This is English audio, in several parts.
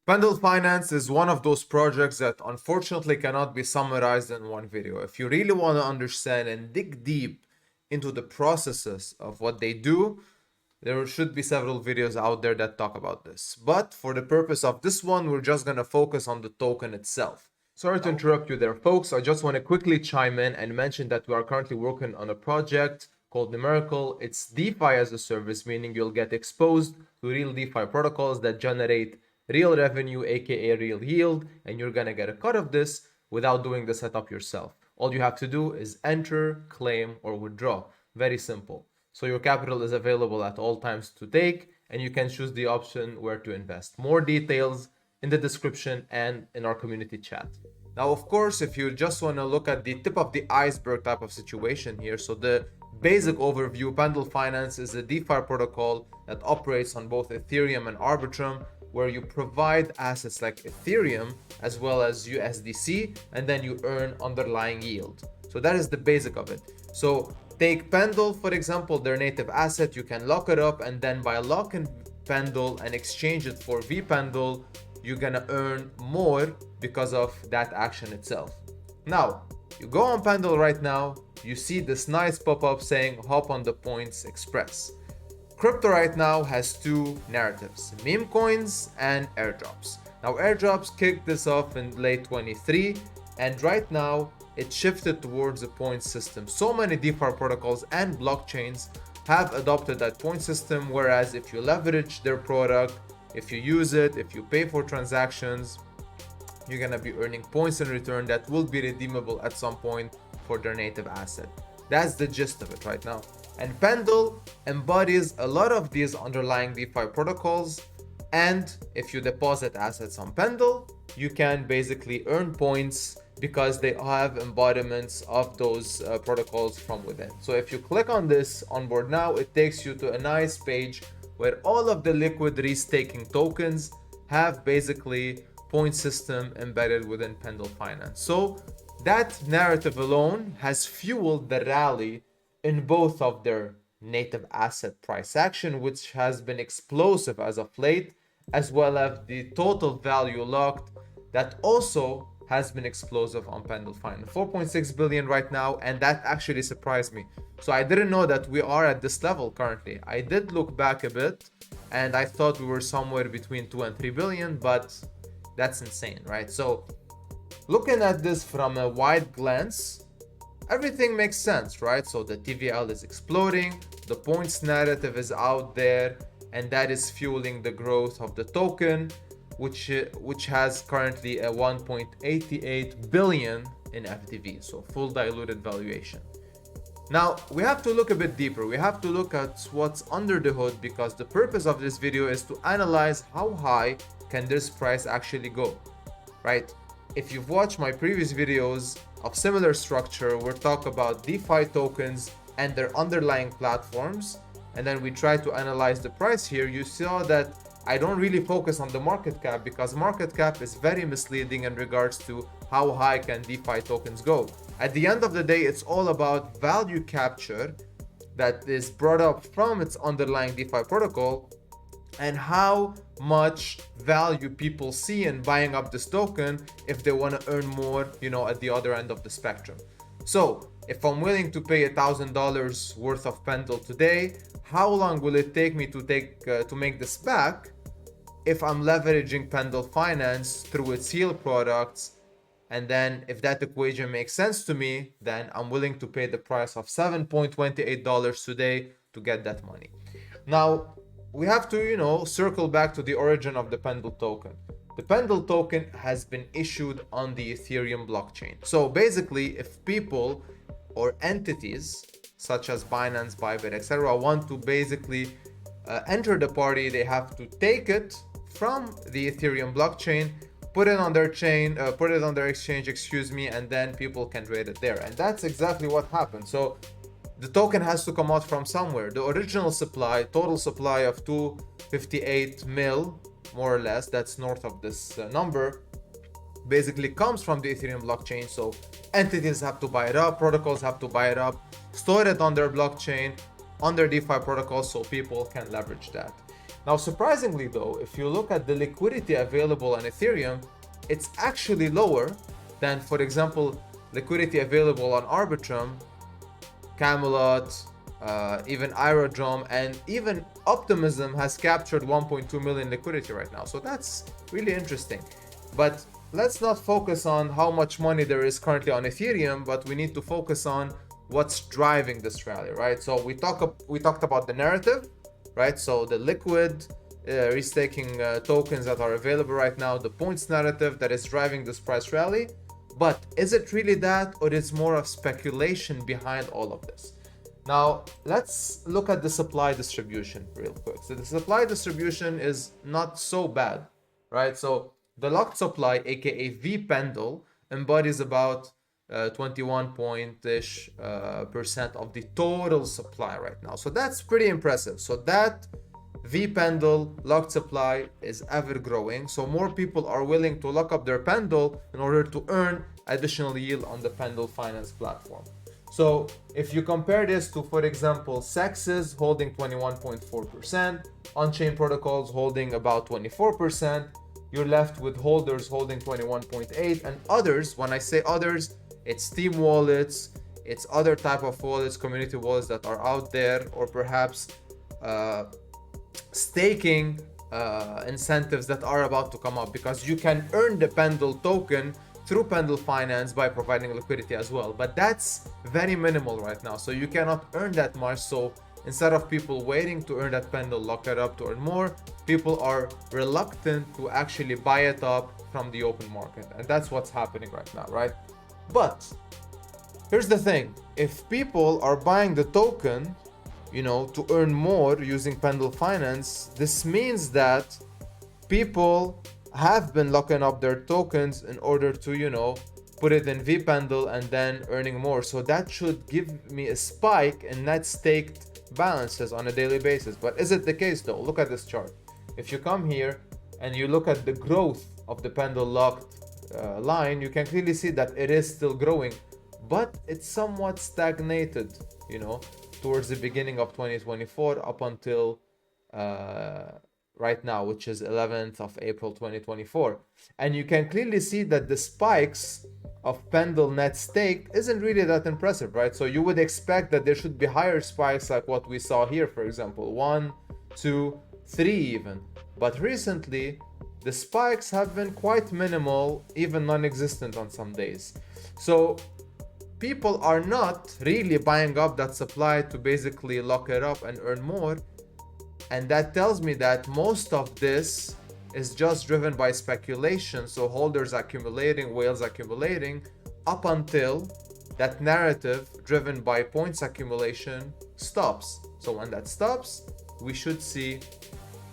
Pendle Finance is one of those projects that unfortunately cannot be summarized in one video. If you really want to understand and dig deep into the processes of what they do, there should be several videos out there that talk about this. But for the purpose of this one, we're just going to focus on the token itself. Sorry to interrupt you there, folks. I just want to quickly chime in and mention that we are currently working on a project called Numerical. It's DeFi as a service, meaning you'll get exposed to real DeFi protocols that generate real revenue, aka real yield, and you're gonna get a cut of this without doing the setup yourself. All you have to do is enter, claim, or withdraw. Very simple. So your capital is available at all times to take, and you can choose the option where to invest. More details in the description and in our community chat. Now, of course, if you just want to look at the tip of the iceberg type of situation here, so the basic overview, Pendle Finance is a DeFi protocol that operates on both Ethereum and Arbitrum, where you provide assets like Ethereum as well as USDC, and then you earn underlying yield. So that is the basic of it. So take Pendle, for example, their native asset, you can lock it up, and then by locking Pendle and exchange it for vPendle, you're gonna earn more because of that action itself. Now, you go on Pendle right now, you see this nice pop-up saying hop on the Points Express. Crypto right now has two narratives, meme coins and airdrops. Now airdrops kicked this off in late 23, and right now it shifted towards a point system. So many DeFi protocols and blockchains have adopted that point system, whereas if you leverage their product, if you use it, if you pay for transactions, you're gonna be earning points in return that will be redeemable at some point for their native asset. That's the gist of it right now. And Pendle embodies a lot of these underlying DeFi protocols. And if you deposit assets on Pendle, you can basically earn points because they have embodiments of those protocols from within. So if you click on this onboard now, it takes you to a nice page where all of the liquid restaking tokens have basically point system embedded within Pendle Finance. So that narrative alone has fueled the rally in both of their native asset price action, which has been explosive as of late, as well as the total value locked that also has been explosive on Pendle Finance. 4.6 billion right now, and that actually surprised me. So I didn't know that we are at this level currently. I did look back a bit and I thought we were somewhere between 2 and 3 billion, but that's insane, right? So looking at this from a wide glance, everything makes sense, right? So the TVL is exploding, the points narrative is out there, and that is fueling the growth of the token, which has currently a 1.88 billion in FDV, so full diluted valuation. Now we have to look a bit deeper. We have to look at what's under the hood, because the purpose of this video is to analyze how high can this price actually go, right? If you've watched my previous videos of similar structure, we'll talk about DeFi tokens and their underlying platforms, and then we try to analyze the price here. You saw that I don't really focus on the market cap, because market cap is very misleading in regards to how high can DeFi tokens go. At the end of the day, it's all about value capture that is brought up from its underlying DeFi protocol, and how much value people see in buying up this token if they want to earn more, at the other end of the spectrum. So if I'm willing to pay $1,000 worth of Pendle today, how long will it take me to make this back if I'm leveraging Pendle Finance through its yield products? And then if that equation makes sense to me, then I'm willing to pay the price of $7.28 today to get that money. Now, we have to, circle back to the origin of the Pendle token. The Pendle token has been issued on the Ethereum blockchain. So basically, if people or entities such as Binance, Bybit, etc. want to basically enter the party, they have to take it from the Ethereum blockchain, put it on their chain, put it on their exchange, and then people can trade it there. And that's exactly what happened. So the token has to come out from somewhere. The original supply, total supply of 258 mil, more or less, that's north of this number, basically comes from the Ethereum blockchain. So entities have to buy it up, protocols have to buy it up, store it on their blockchain, on their DeFi protocol, so people can leverage that. Now, surprisingly though, if you look at the liquidity available on Ethereum, it's actually lower than, for example, liquidity available on Arbitrum, Camelot, even Aerodrome, and even Optimism has captured 1.2 million liquidity right now. So that's really interesting. But let's not focus on how much money there is currently on Ethereum, but we need to focus on what's driving this rally, right? So we talked about the narrative, right? So the liquid restaking tokens that are available right now, the points narrative that is driving this price rally. But is it really that, or is more of speculation behind all of this? Now, let's look at the supply distribution real quick. So the supply distribution is not so bad, right? So the locked supply, aka V Pendle, embodies about 21% of the total supply right now. So that's pretty impressive. So that V Pendle locked supply is ever growing. So more people are willing to lock up their Pendle in order to earn additional yield on the Pendle Finance platform. So if you compare this to, for example, Sexes holding 21.4%, on-chain protocols holding about 24%, you're left with holders holding 21.8%, and others, when I say others, it's Steam wallets, it's other type of wallets, community wallets that are out there, or perhaps staking incentives that are about to come up, because you can earn the Pendle token through Pendle Finance by providing liquidity as well. But that's very minimal right now, so you cannot earn that much. So instead of people waiting to earn that Pendle, lock it up to earn more, people are reluctant to actually buy it up from the open market. And that's what's happening right now, right? But here's the thing. If people are buying the token, to earn more using Pendle Finance, this means that people have been locking up their tokens in order to, put it in vPendle and then earning more. So that should give me a spike in net staked balances on a daily basis. But is it the case though? Look at this chart. If you come here and you look at the growth of the Pendle locked line, you can clearly see that it is still growing, but it's somewhat stagnated, towards the beginning of 2024 up until right now, which is 11th of April 2024. And you can clearly see that the spikes of Pendle net stake isn't really that impressive, right? So you would expect that there should be higher spikes like what we saw here, for example, 1, 2, 3 even. But recently, the spikes have been quite minimal, even non-existent on some days. So people are not really buying up that supply to basically lock it up and earn more. And that tells me that most of this is just driven by speculation. So holders accumulating, whales accumulating, up until that narrative driven by points accumulation stops. So when that stops, we should see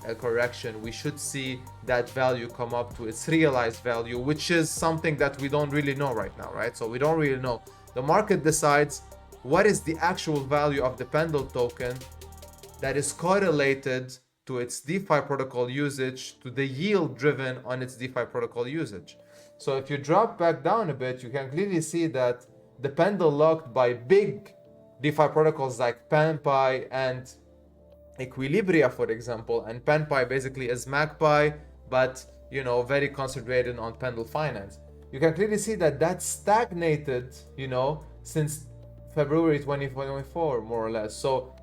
a correction. We should see that value come up to its realized value, which is something that we don't really know right now, right? So we don't really know. The market decides what is the actual value of the Pendle token that is correlated to its DeFi protocol usage, to the yield driven on its DeFi protocol usage. So if you drop back down a bit, you can clearly see that the Pendle locked by big DeFi protocols like PanPy and Equilibria, for example, and PanPy basically is Magpie, but very concentrated on Pendle Finance. You can clearly see that that's stagnated, since February 2024, more or less. So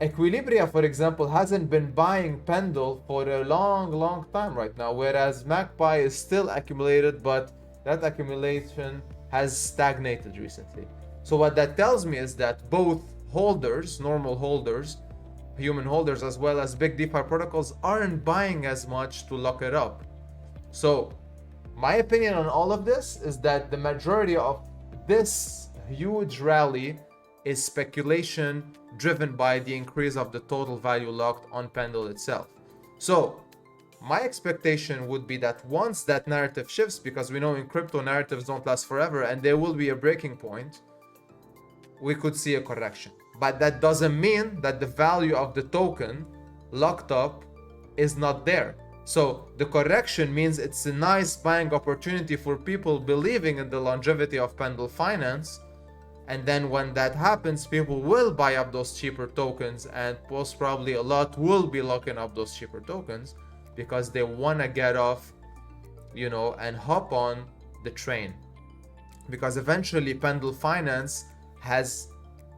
Equilibria, for example, hasn't been buying Pendle for a long time right now, whereas Magpie is still accumulated, but that accumulation has stagnated recently. So what that tells me is that both holders, normal holders, human holders, as well as big DeFi protocols aren't buying as much to lock it up. So my opinion on all of this is that the majority of this huge rally is speculation driven by the increase of the total value locked on Pendle itself. So my expectation would be that once that narrative shifts, because we know in crypto narratives don't last forever and there will be a breaking point, we could see a correction. But that doesn't mean that the value of the token locked up is not there. So the correction means it's a nice buying opportunity for people believing in the longevity of Pendle Finance And then when that happens, people will buy up those cheaper tokens, and most probably a lot will be locking up those cheaper tokens because they want to get off, and hop on the train. Because eventually Pendle Finance has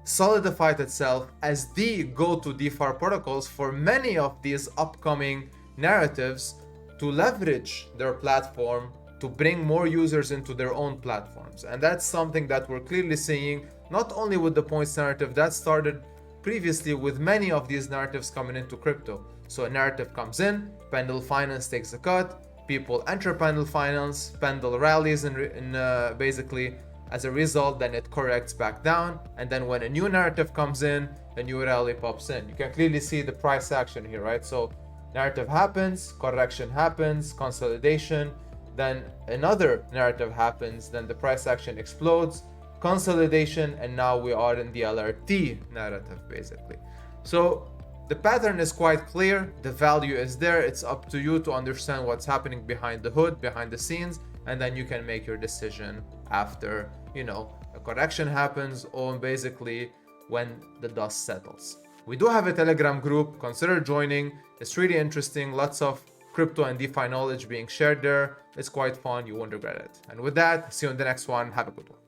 solidified itself as the go-to DeFi protocols for many of these upcoming narratives to leverage their platform to bring more users into their own platforms. And that's something that we're clearly seeing, not only with the points narrative that started previously with many of these narratives coming into crypto. So a narrative comes in, Pendle Finance takes a cut, people enter Pendle Finance, Pendle rallies in basically as a result, then it corrects back down, and then when a new narrative comes in, a new rally pops in. You can clearly see the price action here, right? So narrative happens, correction happens, consolidation, then another narrative happens, then the price action explodes, consolidation, and now we are in the LRT narrative basically. So the pattern is quite clear, the value is there, it's up to you to understand what's happening behind the hood, behind the scenes, and then you can make your decision after, a correction happens or basically when the dust settles. We do have a Telegram group, consider joining. It's really interesting, lots of crypto and DeFi knowledge being shared there. It's quite fun, you won't regret it. And with that, see you in the next one. Have a good one.